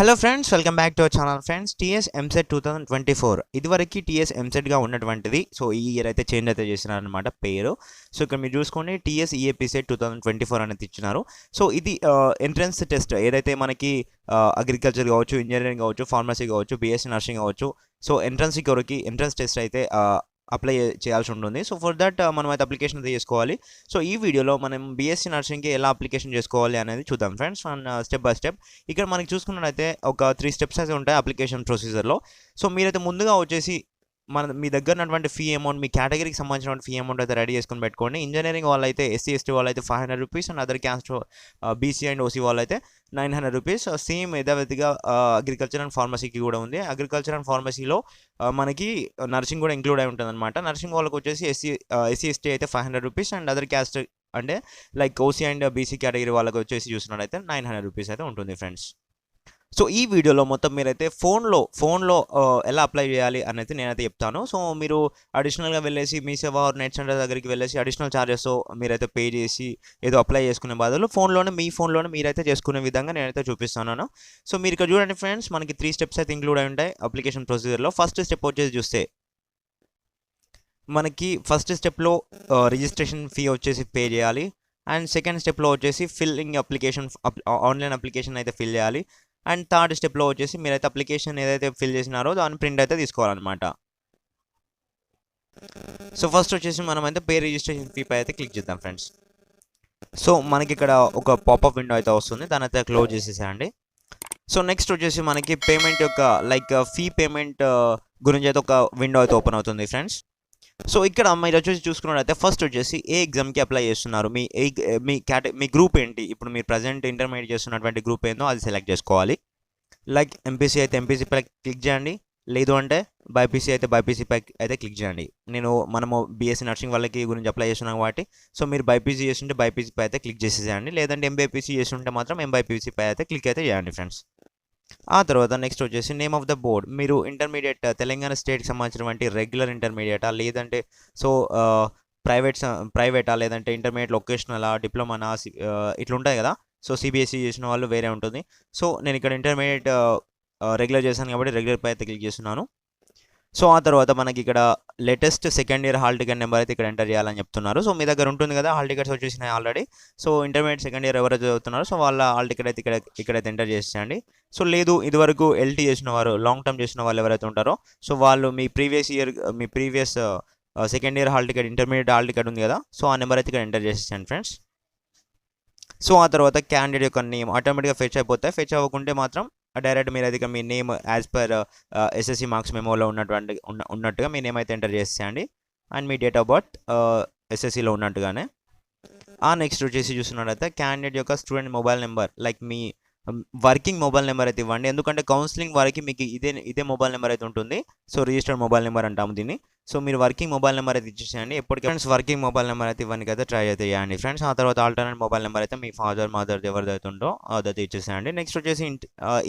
Hello friends, welcome back to our channel friends. TS EAMCET 2024 ఇదివరకు TS ఎంసెట్గా ఉన్నటువంటిది. So ఈ year అయితే చేంజ్ అయితే చేసినారనమాట పేరు. సో ఇక్కడ మీరు చూసుకోండి, టీఎస్ ఈఏపీ సెట్ 2024 అనేది ఇచ్చినారు. సో ఇది ఎంట్రన్స్ టెస్ట్ ఏదైతే మనకి అగ్రికల్చర్ కావచ్చు, ఇంజనీరింగ్ కావచ్చు, ఫార్మసీ కావచ్చు, బీఎస్సీ నర్సింగ్ కావచ్చు. సో ఎంట్రన్స్ కొరకు ఎంట్రన్స్ టెస్ట్ అయితే అప్లై చేయాల్సి ఉంటుంది. సో ఫర్ దట్ మనం అయితే అప్లికేషన్ అయితే చేసుకోవాలి. సో ఈ వీడియోలో మనం బీఎస్సీ నర్సింగ్కి ఎలా అప్లికేషన్ చేసుకోవాలి అనేది చూద్దాం ఫ్రెండ్స్, స్టెప్ బై స్టెప్. ఇక్కడ మనకి చూసుకున్నట్లయితే ఒక 3 స్టెప్స్ అయితే ఉంటాయి అప్లికేషన్ ప్రొసీజర్లో. సో మీరైతే ముందుగా వచ్చేసి మీ దగ్గర ఉన్నటువంటి ఫీ అమౌంట్, మీ కేటగిరీకి సంబంధించిన ఫీ అమౌంట్ అయితే రెడీ చేసుకుని పెట్టుకోండి. ఇంజనీరింగ్ వాళ్ళైతే ఎస్సీ ఎస్టీ వాళ్ళైతే 500 rupees, and other caste BC and OC వాళ్ళైతే 900 రూపీస్. సేమ్ యథావిధిగా అగ్రికల్చర్ అండ్ ఫార్మసీకి కూడా ఉంది. అగ్రికల్చర్ అండ్ ఫార్మసీలో మనకి నర్సింగ్ కూడా ఇంక్లూడ్ అయి ఉంటుంది అనమాట. నర్సింగ్ వాళ్ళకి వచ్చేసి ఎస్సీ ఎస్టీ అయితే 500 రూపీస్, అండ్ అదర్ క్యాస్ట్ అంటే like OC and BC category వాళ్ళకి వచ్చేసి చూసినట్టయితే 900 రూపీస్ అయితే ఉంటుంది ఫ్రెండ్స్. సో ఈ వీడియోలో మొత్తం మీరైతే ఫోన్లో ఎలా అప్లై చేయాలి అనేది నేనైతే చెప్తాను. సో మీరు అడిషనల్గా వెళ్ళేసి మీ సేవ నెట్ సెంటర్ దగ్గరికి వెళ్ళేసి అడిషనల్ ఛార్జెస్ మీరైతే పే చేసి ఏదో అప్లై చేసుకునే బదులు మీ ఫోన్లోనే మీరైతే చేసుకునే విధంగా నేనైతే చూపిస్తున్నాను. సో మీరు ఇక్కడ చూడండి ఫ్రెండ్స్, మనకి 3 స్టెప్స్ అయితే ఇంక్లూడ్ అయి ఉంటాయి అప్లికేషన్ ప్రొసీజర్లో. ఫస్ట్ స్టెప్ వచ్చేసి చూస్తే మనకి ఫస్ట్ స్టెప్లో రిజిస్ట్రేషన్ ఫీ వచ్చేసి పే చేయాలి. అండ్ సెకండ్ స్టెప్లో వచ్చేసి ఆన్లైన్ అప్లికేషన్ అయితే ఫిల్ చేయాలి. అండ్ థర్డ్ స్టెప్లో వచ్చేసి మీరైతే అప్లికేషన్ ఏదైతే ఫిల్ చేసినారో దాని ప్రింట్ అయితే తీసుకోవాలన్నమాట. సో ఫస్ట్ వచ్చేసి మనం అయితే పే రిజిస్ట్రేషన్ ఫీ పై అయితే క్లిక్ చేద్దాం ఫ్రెండ్స్. సో మనకి ఇక్కడ ఒక పాపప్ విండో అయితే వస్తుంది, దాని అయితే క్లోజ్ చేసేసేయండి. సో నెక్స్ట్ వచ్చేసి మనకి పేమెంట్ యొక్క ఫీ పేమెంట్ గురించి అయితే ఒక విండో అయితే ఓపెన్ అవుతుంది ఫ్రెండ్స్. సో ఇక్కడ మీరు వచ్చేసి చూసుకున్నట్లయితే ఫస్ట్ వచ్చేసి ఏ ఎగ్జామ్కి అప్లై చేస్తున్నారు, మీ గ్రూప్ ఏంటి, ఇప్పుడు మీరు ప్రజెంట్ ఇంటర్మీడియట్ చేస్తున్నటువంటి గ్రూప్ ఏందో అది సెలెక్ట్ చేసుకోవాలి. లైక్ ఎంపీసీ అయితే ఎంపీసీ పై క్లిక్ చేయండి, లేదు అంటే బైపీసీ అయితే బైపీసీ పై అయితే క్లిక్ చేయండి. మనము బీఎస్సీ నర్సింగ్ వాళ్ళకి గురించి అప్లై చేస్తున్నాం కాబట్టి సో మీరు బైపీసీ చేస్తుంటే బైపీసీ పై అయితే క్లిక్ చేసేయండి, లేదంటే ఎంబైపీసీ చేస్తుంటే మాత్రం ఎంబైపీసీ పై అయితే క్లిక్ అయితే చేయండి ఫ్రెండ్స్. ఆ తర్వాత నెక్స్ట్ వచ్చేసి నేమ్ ఆఫ్ ద బోర్డ్, మీరు ఇంటర్మీడియట్ తెలంగాణ స్టేట్కి సంబంధించినటువంటి రెగ్యులర్ ఇంటర్మీడియటా, లేదంటే సో ప్రైవేటా, లేదంటే ఇంటర్మీడియట్ లొకేషనలా, డిప్లొమానా, ఇట్లా ఉంటాయి కదా. సో సిబిఎస్ఈ చేసిన వాళ్ళు వేరే ఉంటుంది. సో నేను ఇక్కడ ఇంటర్మీడియట్ రెగ్యులర్ చేశాను కాబట్టి రెగ్యులర్ పై అయితే క్లిక్ చేస్తున్నాను. సో ఆ తర్వాత మనకి ఇక్కడ latest second year hall ticket number అయితే ఇక్కడ ఎంటర్ చేయాలని చెప్తున్నారు. సో మీ దగ్గర ఉంటుంది కదా హాల్ టికెట్స్ వచ్చేసినాయి already. So intermediate second year ఎవరైతే చదువుతున్నారో సో వాళ్ళ హాల్ టికెట్ అయితే ఇక్కడైతే ఎంటర్ చేసేయండి. సో లేదు ఇదివరకు ఎల్టీ చేసిన వారు, లాంగ్ టర్మ్ చేసిన వాళ్ళు ఎవరైతే ఉంటారో సో వాళ్ళు మీ previous second year hall ticket, intermediate hall ticket ఉంది కదా, సో ఆ నెంబర్ అయితే ఇక్కడ ఎంటర్ చేసేయండి ఫ్రెండ్స్. సో ఆ తర్వాత క్యాండిడేట్ యొక్క నేమ్ ఆటోమేటిక్గా ఫెచ్ అయిపోతాయి. ఫెచ్ అవ్వకుంటే మాత్రం డైరెక్ట్ మీరు అది మీ name as per SSC marks మెమోలో ఉన్నట్టుగా మీ నేమ్ అయితే ఎంటర్ చేసేయండి. అండ్ మీ డేట్ ఆఫ్ బర్త్ ఎస్ఎస్సిలో ఉన్నట్టుగానే. నెక్స్ట్ వచ్చేసి చూస్తున్నట్లయితే క్యాండిడేట్ యొక్క స్టూడెంట్ మొబైల్ నెంబర్, లైక్ మీ వర్కింగ్ మొబైల్ నెంబర్ అయితే ఇవ్వండి, ఎందుకంటే కౌన్సిలింగ్ వరకు మీకు ఇదే మొబైల్ నెంబర్ అయితే ఉంటుంది. సో రిజిస్టర్డ్ మొబైల్ నెంబర్ అంటాము దీన్ని. సో మీరు వర్కింగ్ మొబైల్ నెంబర్ అయితే ఇచ్చేసేయండి. ఎప్పటికీ ఫ్రెండ్స్ వర్కింగ్ మొబైల్ నెంబర్ అయితే ఇవ్వడానికి అయితే ట్రై అయితే చేయండి ఫ్రెండ్స్. ఆ తర్వాత ఆల్టర్నేట్ మొబైల్ నెంబర్ అయితే మీ ఫాదర్ మదర్ ఎవరిదైతే ఉందో అదైతే ఇచ్చేసేయండి. నెక్స్ట్ వచ్చేసి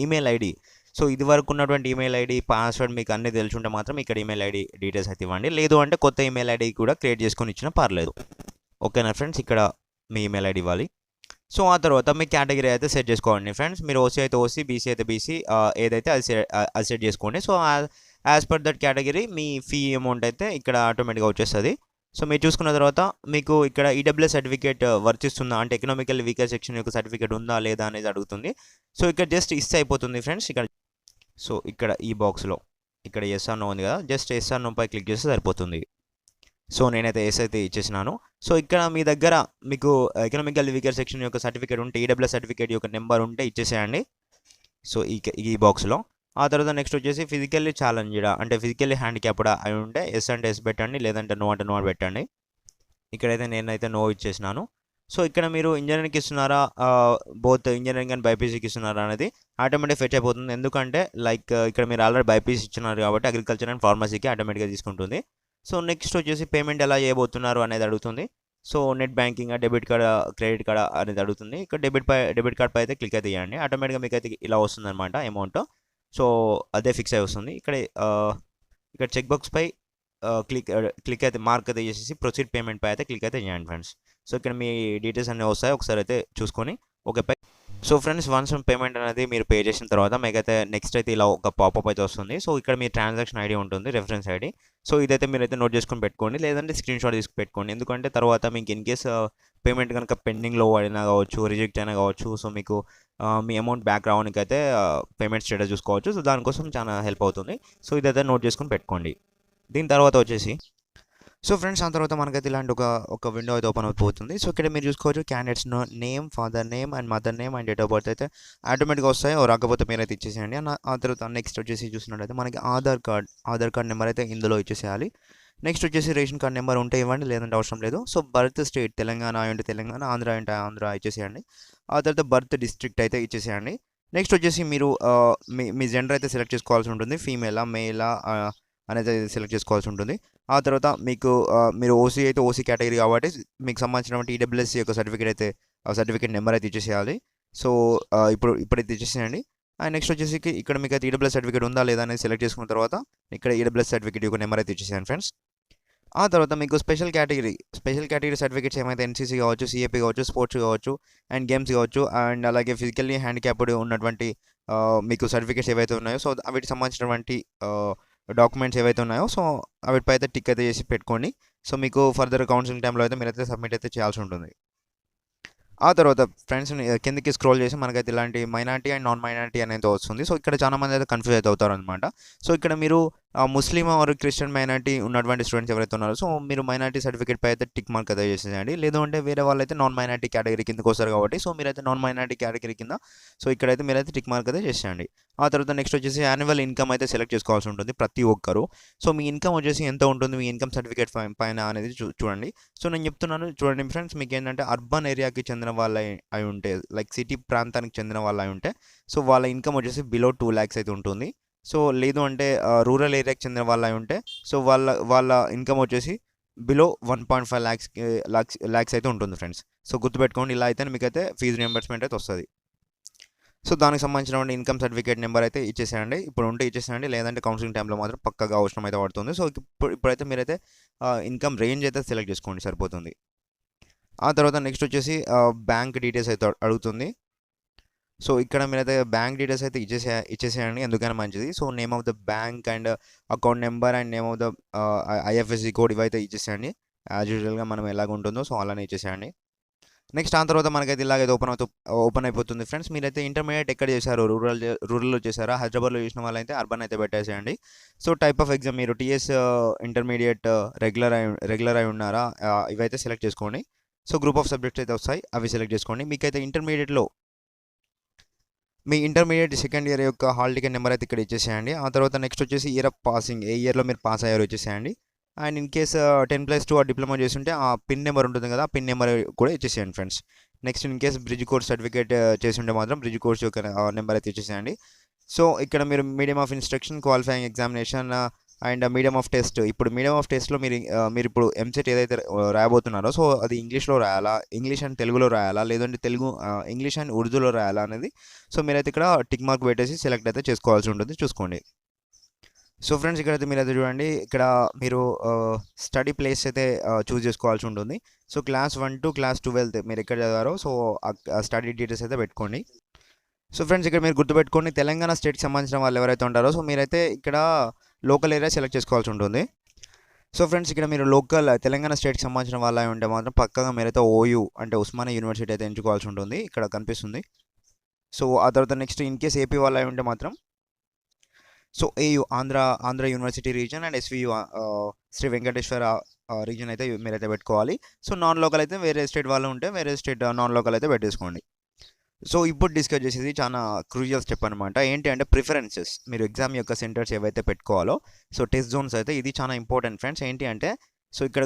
ఈమెయిల్ ఐడి. సో ఇది వరకు ఉన్నటువంటి ఈమెయిల్ ఐడి, పాస్వర్డ్ మీకు అన్నీ తెలుసుంటే మాత్రం ఇక్కడ ఈమెయిల్ ఐడి డీటెయిల్స్ అయితే ఇవ్వండి, లేదు అంటే కొత్త ఈమెయిల్ ఐడి కూడా క్రియేట్ చేసుకొని ఇచ్చినా పర్లేదు. ఓకేనా ఫ్రెండ్స్, ఇక్కడ మీ ఈమెయిల్ ఐడి ఇవ్వాలి. సో ఆ తర్వాత మీ కేటగిరీ అయితే సెట్ చేసుకోండి ఫ్రెండ్స్. మీరు ఓసీ అయితే ఓసీ, బీసీ అయితే బీసీ, ఏదైతే అది సెట్ చేసుకోండి. So as per that category me fee amount అయితే ఇక్కడ ఆటోమేటిక్గా వచ్చేస్తుంది. సో మీరు చూసుకున్న తర్వాత మీకు ఇక్కడ ఈడబ్ల్యూఎస్ సర్టిఫికేట్ వర్తిస్తుందా, అంటే ఎకనామికల్ వీకర్ సెక్షన్ యొక్క సర్టిఫికేట్ ఉందా లేదా అనేది అడుగుతుంది. సో ఇక్కడ జస్ట్ ఇస్తే అయిపోతుంది ఫ్రెండ్స్. సో ఇక్కడ ఈ బాక్స్లో ఇక్కడ ఎస్ ఆర్ నో ఉంది కదా, జస్ట్ ఎస్ ఆర్ నో పై క్లిక్ చేస్తే సరిపోతుంది. సో నేనైతే ఎస్ అయితే ఇచ్చేసినాను. సో ఇక్కడ మీ దగ్గర మీకు ఎకనామికల్ వీకర్ సెక్షన్ యొక్క సర్టిఫికేట్ ఉంటే, ఈడబ్ల్యూఎస్ సర్టిఫికేట్ యొక్క నెంబర్ ఉంటే ఇచ్చేసేయండి. సో ఈ బాక్స్లో. ఆ తర్వాత నెక్స్ట్ వచ్చేసి ఫిజికల్లీ ఛాలెంజ్డ్ అంటే ఫిజికల్లీ హ్యాండిక్యాప్డ్ అయి ఉంటే ఎస్ అంటే ఎస్ పెట్టండి, లేదంటే నో అంటే నో పెట్టండి. ఇక్కడైతే నేనైతే నో ఇచ్చేసినాను. సో ఇక్కడ మీరు ఇంజనీరింగ్కి ఇస్తున్నారా, బోత్ ఇంజనీరింగ్ అండ్ బైపీసీకి ఇస్తున్నారా అనేది ఆటోమేటిక్ ఫెచ్ అయిపోతుంది. ఎందుకంటే ఇక్కడ మీరు ఆల్రెడీ బైపీసీ ఇచ్చినారు కాబట్టి అగ్రికల్చర్ అండ్ ఫార్మసీకి ఆటోమేటిక్గా తీసుకుంటుంది. సో నెక్స్ట్ వచ్చేసి పేమెంట్ ఎలా చేయబోతున్నారు అనేది అడుగుతుంది. So net banking, debit card, credit card అనేది అడుగుతుంది. ఇక్కడ డెబిట్ కార్డ్ పై అయితే క్లిక్ అయితే చేయండి, ఆటోమేటిక్గా మీకు అయితే ఇలా వస్తుంది అనమాట అమౌంట్. సో అదే ఫిక్స్ అయి వస్తుంది. ఇక్కడ చెక్ బాక్స్ పై క్లిక్ అయితే మార్క్ అయితే చేసేసి ప్రొసీడ్ పేమెంట్ పై అయితే క్లిక్ అయితే చేయండి ఫ్రెండ్స్. సో ఇక్కడ మీ డీటెయిల్స్ అన్నీ వస్తాయి, ఒకసారి అయితే చూసుకొని ఓకే పై సో ఫ్రెండ్స్ వన్స్ పేమెంట్ అనేది మీరు పే చేసిన తర్వాత మీకైతే నెక్స్ట్ అయితే ఇలా ఒక పాపప్ అయితే వస్తుంది. సో ఇక్కడ మీ ట్రాన్సాక్షన్ ఐడి ఉంటుంది, రెఫరెన్స్ ఐడి. సో ఇదైతే మీరైతే నోట్ చేసుకొని పెట్టుకోండి, లేదంటే స్క్రీన్ షాట్ తీసుకు పెట్టుకోండి. ఎందుకంటే తర్వాత మీకు ఇన్ కేస్ పేమెంట్ కనుక పెండింగ్లో అయినా కావచ్చు, రిజెక్ట్ అయినా కావచ్చు, సో మీకు మీ అమౌంట్ బ్యాక్ రావడానికి అయితే పేమెంట్ స్టేటస్ చూసుకోవచ్చు. సో దానికోసం చాలా హెల్ప్ అవుతుంది. సో ఇదైతే నోట్ చేసుకొని పెట్టుకోండి. దీని తర్వాత వచ్చేసి సో ఫ్రెండ్స్ ఆ తర్వాత మనకైతే ఇలాంటి ఒక విండో అయితే ఓపెన్ అయిపోతుంది. సో ఇక్కడ మీరు చూసుకోవచ్చు candidates name, father name and mother name and date of birth అయితే ఆటోమేటిక్గా వస్తాయి. రాకపోతే మీరైతే ఇచ్చేసేయండి. ఆ తర్వాత నెక్స్ట్ వచ్చేసి చూసినట్టయితే మనకి ఆధార్ కార్డ్ నెంబర్ అయితే ఇందులో ఇచ్చేసేయాలి. నెక్స్ట్ వచ్చేసి రేషన్ కార్డ్ నెంబర్ ఉంటే ఇవ్వండి, లేదంటే అవసరం లేదు. సో బర్త్ స్టేట్ తెలంగాణ అంటే తెలంగాణ, ఆంధ్ర అంటే ఆంధ్ర ఇచ్చేసేయండి. ఆ తర్వాత బర్త్ డిస్ట్రిక్ట్ అయితే ఇచ్చేసేయండి. నెక్స్ట్ వచ్చేసి మీరు మీ జెండర్ అయితే సెలెక్ట్ చేసుకోవాల్సి ఉంటుంది. ఫీమేలా మేలా అనేది సెలెక్ట్ చేసుకోవాల్సి ఉంటుంది. ఆ తర్వాత మీరు ఓసీ అయితే ఓసీ కేటగిరీ కాబట్టి మీకు సంబంధించిన ఈడబ్ల్యూఎస్సీ యొక్క సర్టిఫికేట్ నెంబర్ అయితే ఇచ్చేసేయాలి. సో ఇప్పుడైతే ఇచ్చేసేయండి. అండ్ నెక్స్ట్ వచ్చేసి ఇక్కడ మీకు అయితే ఈడబ్ల్యూఎస్ సర్టిఫికేట్ ఉందా లేదా అనేది సెలెక్ట్ చేసుకున్న తర్వాత ఇక్కడ ఈడబ్ల్యూఎస్ సర్టిఫికేట్ యొక్క నెంబర్ అయితే ఇచ్చేసాను ఫ్రెండ్స్. ఆ తర్వాత మీకు స్పెషల్ కేటగిరీ సర్టిఫికేట్స్ ఏమైతే ఎన్సీసీ కావచ్చు, సిఏపీ కావచ్చు, స్పోర్ట్స్ కావచ్చు అండ్ గేమ్స్ కావచ్చు అండ్ అలాగే ఫిజికల్లీ హ్యాండిక్యాప్డ్ ఉన్నటువంటి మీకు సర్టిఫికేట్స్ ఏవైతే ఉన్నాయో సో వీటికి సంబంధించినటువంటి డాక్యుమెంట్స్ ఏవైతే ఉన్నాయో సో వీటిపై అయితే టిక్ అయితే చేసి పెట్టుకోండి. సో మీకు ఫర్దర్ కౌన్సిలింగ్ టైంలో అయితే మీరైతే సబ్మిట్ అయితే చేయాల్సి ఉంటుంది. ఆ తర్వాత ఫ్రెండ్స్ కిందకి స్క్రోల్ చేసి మనకైతే ఇలాంటి మైనారిటీ అండ్ నాన్ మైనారిటీ అనేది వస్తుంది. సో ఇక్కడ చాలా మంది అయితే కన్ఫ్యూజ్ అయితే అవుతారు అనమాట. సో ఇక్కడ మీరు ముస్లిం ఆర్ క్రిస్టియన్ మైనారిటీ ఉన్నటువంటి స్టూడెంట్స్ ఎవరైతే ఉన్నారో సో మీరు మైనారిటీ సర్టిఫికేట్ పై అయితే టిక్ మార్క్ అయితే చేసేయండి. లేదు అంటే వేరే వాళ్ళు అయితే నాన్ మైనారిటీ కేటగిరీ కిందకి వస్తారు కాబట్టి సో మీరైతే నాన్ మైనారిటీ కేటగిరీ కింద సో ఇక్కడైతే మీరైతే టిక్ మార్క్ అయితే చేసేయండి. ఆ తర్వాత నెక్స్ట్ వచ్చేసి యాన్యువల్ ఇన్కమ్ అయితే సెలెక్ట్ చేసుకోవాల్సి ఉంటుంది ప్రతి ఒక్కరు. సో మీ ఇన్కమ్ వచ్చేసి ఎంత ఉంటుంది, మీ ఇన్కమ్ సర్టిఫికేట్ పైన అనేది చూడండి. సో నేను చెప్తున్నాను చూడండి ఫ్రెండ్స్, మీకు ఏంటంటే అర్బన్ ఏరియాకి చెందిన వాళ్ళ అయి ఉంటే లైక్ సిటీ ప్రాంతానికి చెందిన వాళ్ళు అయి ఉంటే సో వాళ్ళ ఇన్కమ్ వచ్చేసి బిలో 2 lakhs అయితే ఉంటుంది. సో లేదు అంటే రూరల్ ఏరియాకి చెందిన వాళ్ళు అయి ఉంటే సో వాళ్ళ ఇన్కమ్ వచ్చేసి బిలో 1.5 lakhs అయితే ఉంటుంది ఫ్రెండ్స్. సో గుర్తుపెట్టుకోండి, ఇలా అయితే మీకైతే ఫీజు రియంబర్స్మెంట్ అయితే వస్తుంది. సో దానికి సంబంధించిన ఇన్కమ్ సర్టిఫికేట్ నెంబర్ అయితే ఇచ్చేసేయండి. ఇప్పుడు ఉంటే ఇచ్చేసేయండి, లేదంటే కౌన్సిలింగ్ టైంలో మాత్రం పక్కగా అవసరం అయితే పడుతుంది. సో ఇప్పుడైతే మీరైతే ఇన్కమ్ రేంజ్ అయితే సెలెక్ట్ చేసుకోండి, సరిపోతుంది. ఆ తర్వాత నెక్స్ట్ వచ్చేసి బ్యాంక్ డీటెయిల్స్ అయితే అడుగుతుంది. సో ఇక్కడ మీరైతే బ్యాంక్ డీటెయిల్స్ అయితే ఇచ్చేసేయండి, ఎందుకైనా మంచిది. So name of the bank and account number and name of the IFSC code ఇవైతే ఇచ్చేసేయండి. యాజ్ యూజువల్గా మనం ఎలాగ ఉంటుందో సో అలానే ఇచ్చేసేయండి. నెక్స్ట్ ఆ తర్వాత మనకైతే ఇలాగైతే ఓపెన్ అయిపోతుంది ఫ్రెండ్స్. మీరైతే ఇంటర్మీడియట్ ఎక్కడ చేశారు, రూరల్లో చేశారా, హైదరాబాద్లో చేసిన వాళ్ళైతే అర్బన్ అయితే పెట్టేసేయండి. సో టైప్ ఆఫ్ ఎగ్జామ్ మీరు టీఎస్ ఇంటర్మీడియట్ రెగ్యులర్ అయి ఉన్నారా ఇవైతే సెలెక్ట్ చేసుకోండి. సో గ్రూప్ ఆఫ్ సబ్జెక్ట్స్ అయితే వస్తాయి, అవి సెలెక్ట్ చేసుకోండి. మీకైతే మీ ఇంటర్మీడియట్ సెకండ్ ఇయర్ యొక్క హాల్ టికెట్ నెంబర్ అయితే ఇక్కడ ఇచ్చేసేయండి. ఆ తర్వాత నెక్స్ట్ వచ్చేసి ఇయర్ ఆఫ్ పాసింగ్, ఏ ఇయర్లో మీరు పాస్ అయ్యారో ఇచ్చేసేయండి. అండ్ ఇన్ కేస్ 10+2 డిప్లొమా చేస్తుంటే ఆ పిన్ నెంబర్ ఉంటుంది కదా, ఆ పిన్ నెంబర్ కూడా ఇచ్చేసేయండి friends. Next in case bridge course certificate చేస్తుంటే మాత్రం బ్రిడ్జ్ కోర్స్ యొక్క నెంబర్ అయితే ఇచ్చేసేయండి. సో ఇక్కడ మీరు medium of instruction, qualifying examination and medium of test. ఇప్పుడు మీడియం ఆఫ్ టెస్ట్లో మీరు ఇప్పుడు ఎంసెట్ ఏదైతే రాయబోతున్నారో సో అది ఇంగ్లీష్లో రాయాలా, ఇంగ్లీష్ అండ్ తెలుగులో రాయాలా, లేదంటే ఇంగ్లీష్ అండ్ ఉర్దూలో రాయాలా అనేది సో మీరైతే ఇక్కడ టిక్ మార్క్ పెట్టేసి సెలెక్ట్ అయితే చేసుకోవాల్సి ఉంటుంది, చూసుకోండి. సో ఫ్రెండ్స్ ఇక్కడైతే మీరైతే చూడండి, ఇక్కడ మీరు స్టడీ ప్లేస్ అయితే చూస్ చేసుకోవాల్సి ఉంటుంది. సో క్లాస్ 1 to class 12 మీరు ఎక్కడ చదివారో సో స్టడీ డీటెయిల్స్ అయితే పెట్టుకోండి. సో ఫ్రెండ్స్ ఇక్కడ మీరు గుర్తుపెట్టుకోండి, తెలంగాణ స్టేట్కి సంబంధించిన వాళ్ళు ఎవరైతే ఉంటారో సో మీరైతే ఇక్కడ లోకల్ ఏరియా సెలెక్ట్ చేసుకోవాల్సి ఉంటుంది. సో ఫ్రెండ్స్ ఇక్కడ మీరు తెలంగాణ స్టేట్కి సంబంధించిన వాళ్ళు ఉంటే మాత్రం పక్కగా మీరైతే ఓయూ అంటే ఉస్మానియా యూనివర్సిటీ అయితే ఎంచుకోవాల్సి ఉంటుంది, ఇక్కడ కనిపిస్తుంది. సో ఆ తర్వాత నెక్స్ట్ ఇన్ కేస్ ఏపీ వాళ్ళు ఉంటే మాత్రం so AU Andhra university region and SVU Sri Venkateswara region అయితే మీరైతే పెట్టుకోవాలి. సో నాన్ లోకల్ అయితే వేరే స్టేట్ వాళ్ళు ఉంటే వేరే స్టేట్ నాన్ లోకల్ అయితే పెట్టేసుకోండి. సో ఇప్పుడు డిస్కస్ చేసేది చాలా క్రూషియల్ స్టెప్ అనమాట. ఏంటి అంటే ప్రిఫరెన్సెస్, మీరు ఎగ్జామ్ యొక్క సెంటర్స్ ఏవైతే పెట్టుకోవాలో సో టెస్ట్ జోన్స్ అయితే ఇది చాలా ఇంపార్టెంట్ ఫ్రెండ్స్. ఏంటి అంటే సో ఇక్కడ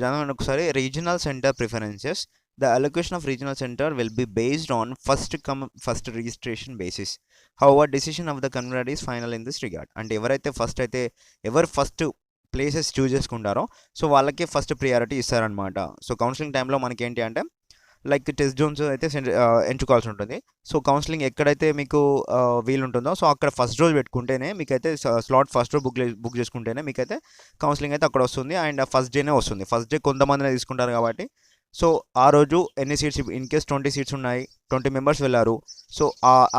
చదవండి ఒకసారి, regional centre preferences. The allocation of regional center will be based on first registration basis. However, decision of the convener is final in this regard. అంటే ఎవరైతే ఫస్ట్ ప్లేసెస్ చూస్ చేసుకుంటారో సో వాళ్ళకి first priority ఇస్తారనమాట. So counselling టైంలో మనకి ఏంటి అంటే like test Jones అయితే ఎంచుకోవాల్సి ఉంటుంది. సో కౌన్సిలింగ్ ఎక్కడైతే మీకు వీలు ఉంటుందో సో అక్కడ ఫస్ట్ రోజు పెట్టుకుంటేనే మీకైతే స్లాట్ ఫస్ట్ రోజు బుక్ చేసుకుంటేనే మీకైతే కౌన్సిలింగ్ అయితే అక్కడ వస్తుంది అండ్ ఫస్ట్ డేనే వస్తుంది. ఫస్ట్ డే కొంతమందినే తీసుకుంటారు కాబట్టి సో ఆ రోజు ఎన్ని సీట్స్ ఇన్ కేస్ 20 సీట్స్ ఉన్నాయి, 20 మెంబర్స్ వెళ్ళారు. సో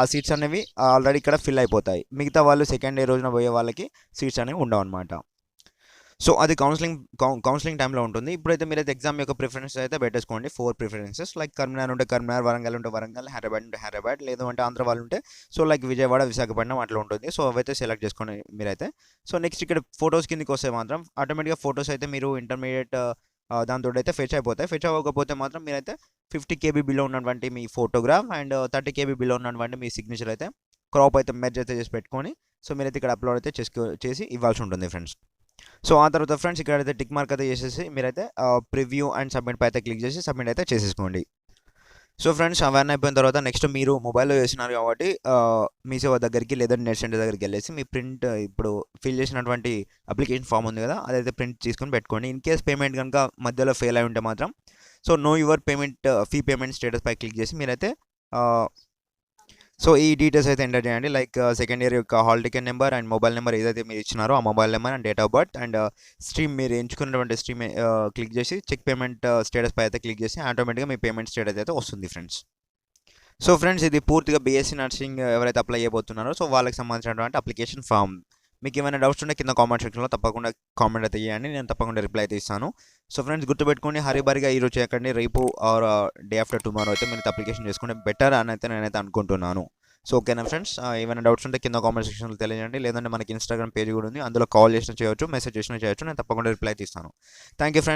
ఆ సీట్స్ అనేవి ఆల్రెడీ ఇక్కడ ఫిల్ అయిపోతాయి. మిగతా వాళ్ళు సెకండ్ డే రోజున పోయే వాళ్ళకి సీట్స్ అనేవి ఉండవు అనమాట. సో అది కౌన్సిలింగ్ టైంలో ఉంటుంది. ఇప్పుడైతే మీరైతే ఎగ్జామ్ యొక్క ప్రిఫరెన్స్ అయితే పెట్టేసుకోండి. 4 ప్రిఫరెన్సెస్, లైక్ కరీంనగర్ ఉంటే కరీంనగర్, వరంగల్ ఉంటే వరంగల్, హైదరాబాద్ ఉంటే హైదరాబాద్, లేదు అంటే ఆంధ్ర వాళ్ళు ఉంటే సో లైక్ విజయవాడ, విశాఖపట్నం అట్లా ఉంటుంది. సో అవైతే సెలెక్ట్ చేసుకోండి మీరైతే. సో నెక్స్ట్ ఇక్కడ ఫొటోస్ కిందకి వస్తే మాత్రం ఆటోమేటిక్గా ఫొటోస్ అయితే మీరు ఇంటర్మీడియట్ దాంతో అయితే ఫెచ్ అయిపోతాయి. ఫెచ్ అవ్వకపోతే మాత్రం మీరైతే 50 KB బిలో ఉన్నటువంటి మీ ఫోటోగ్రాఫ్ అండ్ 30 KB బిలో ఉన్నటువంటి మీ సిగ్నేచర్ అయితే క్రాప్ అయితే మెర్జ్ అయితే చేసి పెట్టుకొని సో మీరైతే ఇక్కడ అప్లోడ్ అయితే చేసి ఇవ్వాల్సి ఉంటుంది ఫ్రెండ్స్. సో ఆ తర్వాత ఫ్రెండ్స్ ఇక్కడైతే టిక్ మార్క్ అయితే చేసేసి మీరైతే ప్రివ్యూ అండ్ సబ్మిట్ పై అయితే క్లిక్ చేసి సబ్మిట్ అయితే చేసేసుకోండి. సో ఫ్రెండ్స్ అవన్నీ అయిపోయిన తర్వాత నెక్స్ట్ మీరు మొబైల్లో చేసినారు కాబట్టి మీ సేవ దగ్గరికి లేదా నెట్ సెంటర్ దగ్గరికి వెళ్ళేసి మీ ప్రింట్ ఇప్పుడు ఫిల్ చేసినటువంటి అప్లికేషన్ ఫామ్ ఉంది కదా అదైతే ప్రింట్ తీసుకొని పెట్టుకోండి. ఇన్ కేస్ పేమెంట్ కనుక మధ్యలో ఫెయిల్ అయి ఉంటే మాత్రం so know your fee payment status పై క్లిక్ చేసి మీరైతే సో ఈ డీటెయిల్స్ అయితే ఎంటర్ చేయండి. లైక్ సెకండ్ ఇయర్ యొక్క hall ticket number and mobile number ఏదైతే మీరు ఇచ్చినారో ఆ mobile number and date of birth and stream మీరు ఎంచుకున్నటువంటి స్ట్రీమ్ క్లిక్ చేసి చెక్ పేమెంట్ స్టేటస్ పై అయితే క్లిక్ చేసి ఆటోమేటిక్గా మీ పేమెంట్ స్టేటస్ అయితే వస్తుంది ఫ్రెండ్స్. సో ఫ్రెండ్స్ ఇది పూర్తిగా బీఎస్సీ నర్సింగ్ ఎవరైతే అప్లై చేయబోతున్నారో సో వాళ్ళకి సంబంధించినటువంటి అప్లికేషన్ ఫామ్. మీకు ఏమైనా డౌట్స్ ఉంటే కింద కామెంట్ సెక్షన్లో తప్పకుండా కామెంట్ అయితే చేయండి, నేను తప్పకుండా రిప్లై అయితే ఇస్తాను. సో ఫ్రెండ్స్ గుర్తుపెట్టుకోండి, హరిబరిగా ఈరోజు చేయకండి, రేపు ఆర్ డే ఆఫ్టర్ టుమారో అయితే మీరు అప్లికేషన్ చేసుకుంటే బెటర్ అని అయితే నేనైతే అనుకుంటున్నాను. సో ఓకేనా ఫ్రెండ్స్, ఏమైనా డౌట్స్ ఉంటే కింద కామెంట్ సెక్షన్లో తెలియజేయండి, లేదంటే మనకి ఇన్స్టాగ్రామ్ పేజ్ కూడా ఉంది, అందులో కాల్ చేసినా చేయొచ్చు, మెసేజ్ చేసినా చేయొచ్చు, నేను తప్పకుండా రిప్లై అయితే ఇస్తాను. Thank you friends.